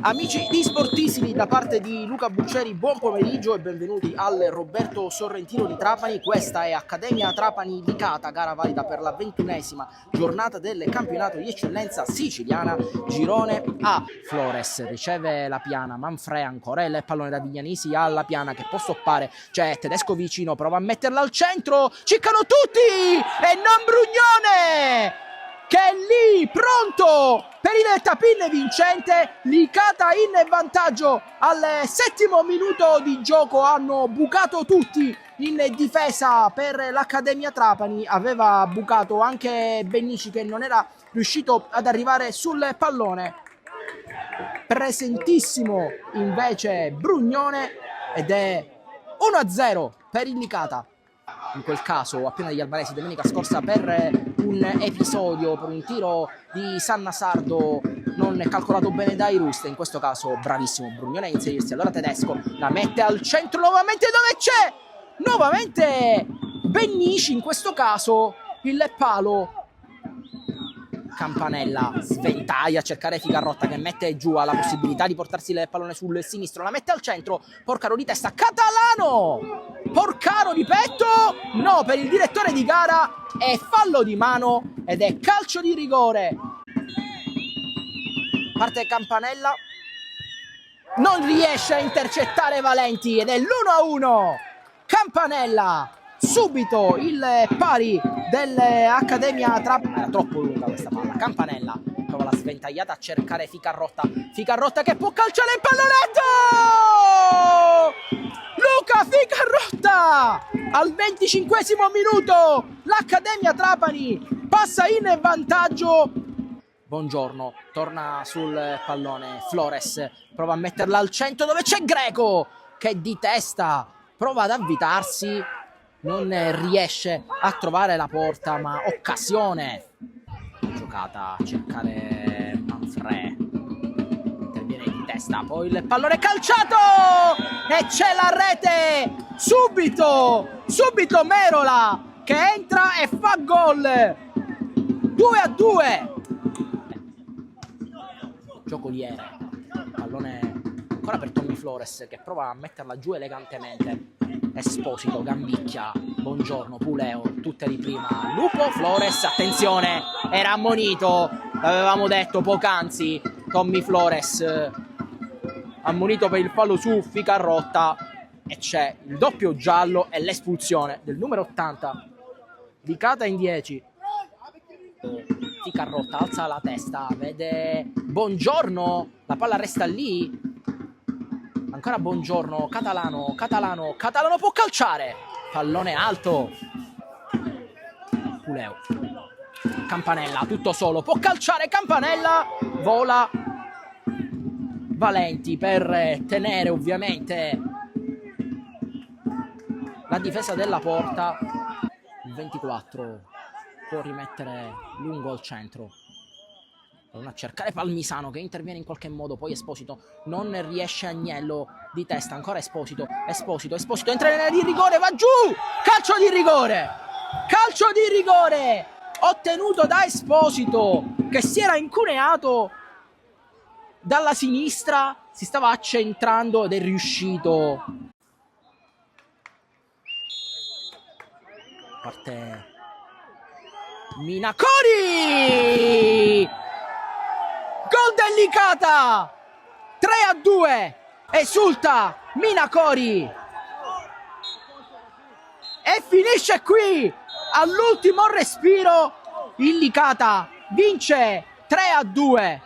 Amici di Sportissimi, da parte di Luca Buccieri, buon pomeriggio e benvenuti al Roberto Sorrentino di Trapani. Questa è Accademia Trapani Licata, gara valida per la 21esima giornata del campionato di eccellenza siciliana, girone A. Flores riceve la piana, Manfred ancora il pallone da Vignanisi alla piana che può stoppare, c'è Tedesco vicino, prova a metterla al centro, ciccano tutti e non Brugnone che è lì pronto per il tap-in vincente. Licata in vantaggio al 7° minuto di gioco, hanno bucato tutti in difesa per l'Accademia Trapani, aveva bucato anche Bennici che non era riuscito ad arrivare sul pallone. Presentissimo invece Brugnone ed è 1-0 per il Licata. In quel caso appena degli albanesi domenica scorsa per un episodio, per un tiro di Sanna Sardo non calcolato bene dai Ruste. In questo caso bravissimo Brugnone a inserirsi, allora Tedesco la mette al centro nuovamente, dove c'è nuovamente Bennici, in questo caso il palo. Campanella sventaglia a cercare Ficarrotta che mette giù, ha la possibilità di portarsi il pallone sul sinistro, la mette al centro, Porcaro di testa, Catalano, Porcaro di petto, no, per il direttore di gara è fallo di mano ed è calcio di rigore. Parte Campanella, non riesce a intercettare Valenti ed è l'1-1. Campanella, subito il pari dell'Accademia Trapani. Era troppo lunga questa palla. Campanella prova la sventagliata a cercare Ficarrotta. Ficarrotta che può calciare il pallonetto! Luca Ficarrotta! Al 25° minuto l'Accademia Trapani passa in vantaggio. Buongiorno, torna sul pallone. Flores prova a metterla al centro dove c'è Greco che di testa prova ad avvitarsi, non riesce a trovare la porta, ma occasione. Giocata a cercare Manfred, interviene di testa, poi il pallone calciato e c'è la rete. Subito Merola che entra e fa gol. 2-2. Giocoliere, pallone ancora per Tommy Flores che prova a metterla giù elegantemente. Esposito, Gambicchia, Buongiorno, Puleo, tutte di prima. Lupo, Flores, attenzione, era ammonito, l'avevamo detto poc'anzi. Tommy Flores ammonito per il fallo su Ficarrotta e c'è il doppio giallo e l'espulsione del numero 80. Licata in 10. Ficarrotta alza la testa, vede Buongiorno, la palla resta lì. Ancora Buongiorno, Catalano può calciare, pallone alto. Puleo, Campanella tutto solo, può calciare Campanella, vola Valenti per tenere ovviamente la difesa della porta. Il 24 può rimettere lungo al centro, a cercare Palmisano che interviene in qualche modo, poi Esposito non riesce. Agnello di testa, ancora Esposito entra nell'area di rigore, va giù, calcio di rigore ottenuto da Esposito che si era incuneato dalla sinistra, si stava accentrando ed è riuscito. Parte Minacori, gol del Licata, 3-2, esulta Minacori e finisce qui. All'ultimo respiro il Licata vince 3-2.